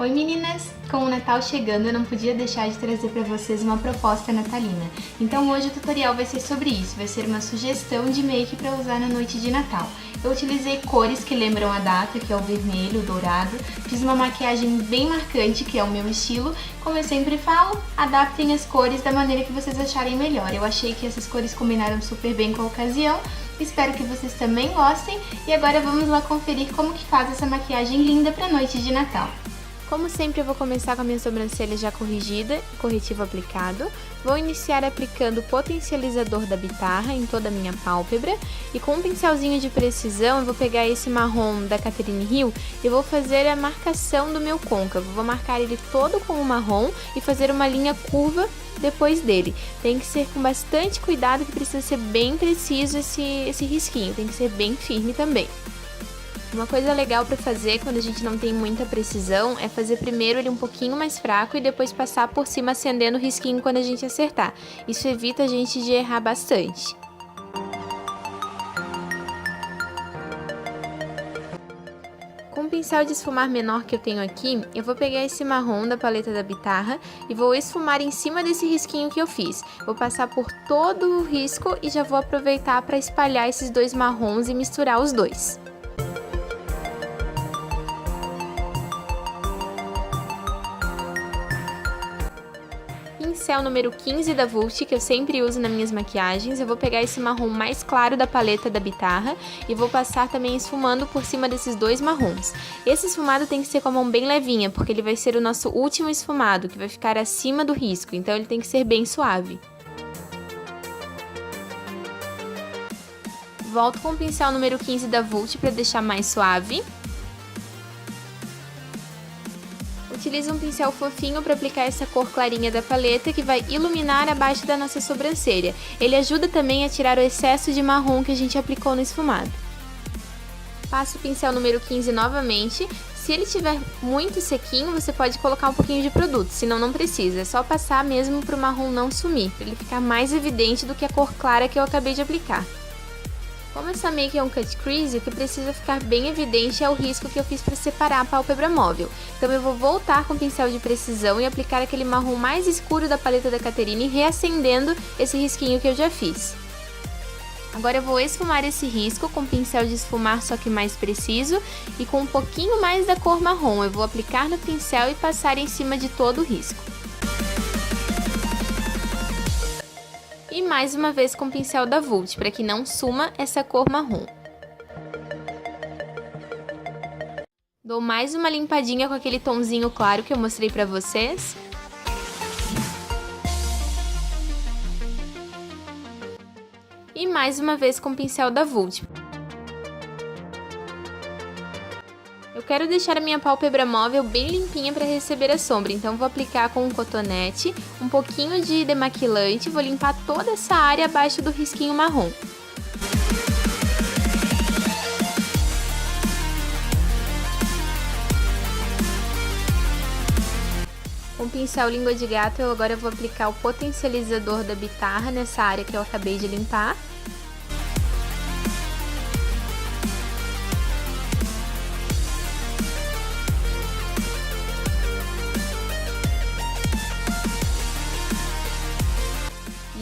Oi meninas! Com o Natal chegando, eu não podia deixar de trazer para vocês uma proposta natalina. Então hoje o tutorial vai ser sobre isso, vai ser uma sugestão de make para usar na noite de Natal. Eu utilizei cores que lembram a data, que é o vermelho, o dourado, fiz uma maquiagem bem marcante, que é o meu estilo. Como eu sempre falo, adaptem as cores da maneira que vocês acharem melhor. Eu achei que essas cores combinaram super bem com a ocasião, espero que vocês também gostem. E agora vamos lá conferir como que faz essa maquiagem linda para a noite de Natal. Como sempre, eu vou começar com a minha sobrancelha já corrigida, corretivo aplicado. Vou iniciar aplicando o potencializador da Bitarra em toda a minha pálpebra. E com um pincelzinho de precisão, eu vou pegar esse marrom da Catherine Hill e vou fazer a marcação do meu côncavo. Vou marcar ele todo com o marrom e fazer uma linha curva depois dele. Tem que ser com bastante cuidado, que precisa ser bem preciso esse risquinho, tem que ser bem firme também. Uma coisa legal para fazer quando a gente não tem muita precisão é fazer primeiro ele um pouquinho mais fraco e depois passar por cima acendendo o risquinho quando a gente acertar. Isso evita a gente de errar bastante. Com o pincel de esfumar menor que eu tenho aqui, eu vou pegar esse marrom da paleta da Bitarra e vou esfumar em cima desse risquinho que eu fiz. Vou passar por todo o risco e já vou aproveitar para espalhar esses dois marrons e misturar os dois. Pincel número 15 da Vult, que eu sempre uso nas minhas maquiagens, eu vou pegar esse marrom mais claro da paleta da Bitarra e vou passar também esfumando por cima desses dois marrons. Esse esfumado tem que ser com a mão bem levinha, porque ele vai ser o nosso último esfumado, que vai ficar acima do risco, então ele tem que ser bem suave. Volto com o pincel número 15 da Vult para deixar mais suave. Utilizo um pincel fofinho para aplicar essa cor clarinha da paleta, que vai iluminar abaixo da nossa sobrancelha. Ele ajuda também a tirar o excesso de marrom que a gente aplicou no esfumado. Passo o pincel número 15 novamente. Se ele estiver muito sequinho, você pode colocar um pouquinho de produto, senão não precisa. É só passar mesmo para o marrom não sumir, para ele ficar mais evidente do que a cor clara que eu acabei de aplicar. Como essa make é um cut crease, o que precisa ficar bem evidente é o risco que eu fiz para separar a pálpebra móvel. Então eu vou voltar com o pincel de precisão e aplicar aquele marrom mais escuro da paleta da Catherine, reacendendo esse risquinho que eu já fiz. Agora eu vou esfumar esse risco com o pincel de esfumar, só que mais preciso, e com um pouquinho mais da cor marrom. Eu vou aplicar no pincel e passar em cima de todo o risco. E mais uma vez com o pincel da Vult, para que não suma essa cor marrom. Dou mais uma limpadinha com aquele tonzinho claro que eu mostrei para vocês. E mais uma vez com o pincel da Vult. Eu quero deixar a minha pálpebra móvel bem limpinha para receber a sombra, então vou aplicar com um cotonete, um pouquinho de demaquilante, vou limpar toda essa área abaixo do risquinho marrom. Com o pincel língua de gato, eu agora vou aplicar o potencializador da Bitarra nessa área que eu acabei de limpar.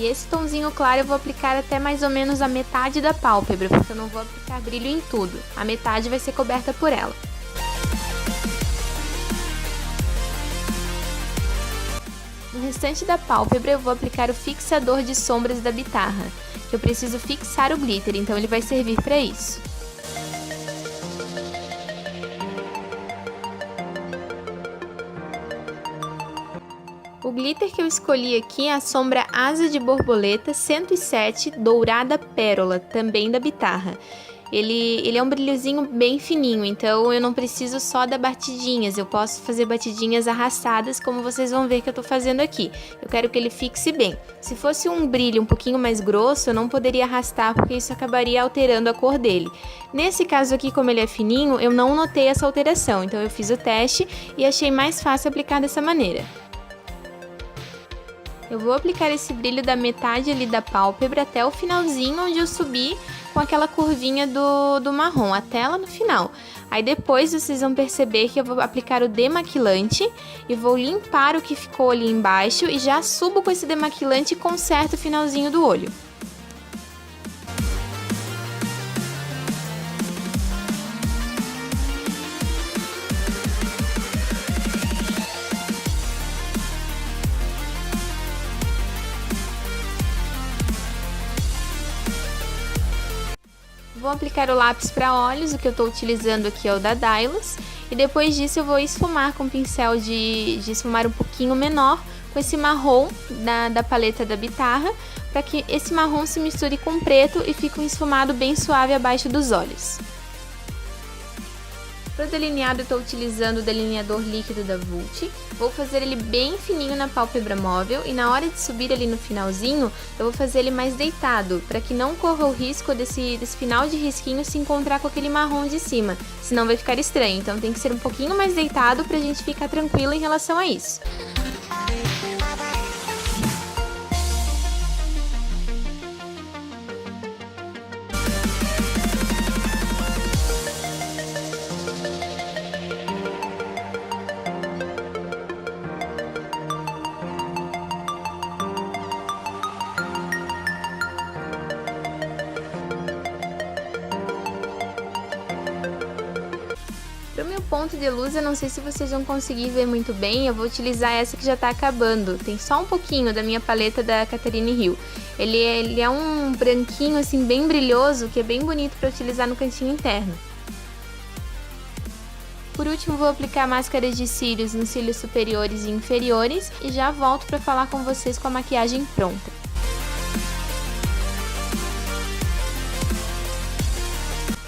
E esse tonzinho claro eu vou aplicar até mais ou menos a metade da pálpebra, porque eu não vou aplicar brilho em tudo. A metade vai ser coberta por ela. No restante da pálpebra eu vou aplicar o fixador de sombras da Bitarra, que eu preciso fixar o glitter, então ele vai servir para isso. O glitter que eu escolhi aqui é a sombra Asa de Borboleta 107 Dourada Pérola, também da Bitarra. Ele é um brilhozinho bem fininho, então eu não preciso só dar batidinhas, eu posso fazer batidinhas arrastadas, como vocês vão ver que eu tô fazendo aqui. Eu quero que ele fixe bem. Se fosse um brilho um pouquinho mais grosso, eu não poderia arrastar, porque isso acabaria alterando a cor dele. Nesse caso aqui, como ele é fininho, eu não notei essa alteração, então eu fiz o teste e achei mais fácil aplicar dessa maneira. Eu vou aplicar esse brilho da metade ali da pálpebra até o finalzinho, onde eu subi com aquela curvinha do marrom, até lá no final. Aí depois vocês vão perceber que eu vou aplicar o demaquilante e vou limpar o que ficou ali embaixo e já subo com esse demaquilante e conserto o finalzinho do olho. Vou aplicar o lápis para olhos, o que eu estou utilizando aqui é o da Dylos. E depois disso eu vou esfumar com um pincel de esfumar um pouquinho menor, com esse marrom da paleta da Bitarra, para que esse marrom se misture com o preto e fique um esfumado bem suave abaixo dos olhos. Para o delineado eu estou utilizando o delineador líquido da Vult. Vou fazer ele bem fininho na pálpebra móvel e na hora de subir ali no finalzinho, eu vou fazer ele mais deitado, para que não corra o risco desse final de risquinho se encontrar com aquele marrom de cima, senão vai ficar estranho. Então tem que ser um pouquinho mais deitado para a gente ficar tranquilo em relação a isso. Para o meu ponto de luz, eu não sei se vocês vão conseguir ver muito bem, eu vou utilizar essa que já está acabando. Tem só um pouquinho da minha paleta da Catherine Hill. Ele é um branquinho assim bem brilhoso, que é bem bonito para utilizar no cantinho interno. Por último, vou aplicar máscaras de cílios nos cílios superiores e inferiores e já volto para falar com vocês com a maquiagem pronta.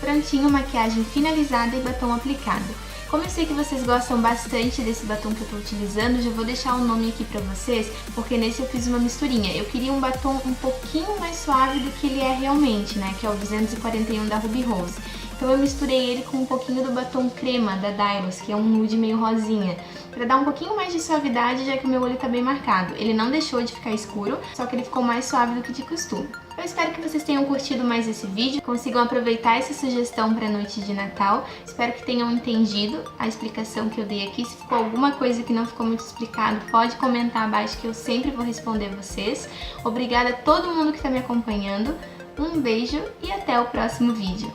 Prontinho, maquiagem finalizada e batom aplicado. Como eu sei que vocês gostam bastante desse batom que eu tô utilizando, já vou deixar o nome aqui pra vocês, porque nesse eu fiz uma misturinha. Eu queria um batom um pouquinho mais suave do que ele é realmente, né, que é o 241 da Ruby Rose. Então eu misturei ele com um pouquinho do batom crema da Dylos, que é um nude meio rosinha, pra dar um pouquinho mais de suavidade, já que o meu olho tá bem marcado. Ele não deixou de ficar escuro, só que ele ficou mais suave do que de costume. Eu espero que vocês tenham curtido mais esse vídeo, consigam aproveitar essa sugestão para a noite de Natal. Espero que tenham entendido a explicação que eu dei aqui. Se ficou alguma coisa que não ficou muito explicado, pode comentar abaixo que eu sempre vou responder vocês. Obrigada a todo mundo que está me acompanhando. Um beijo e até o próximo vídeo.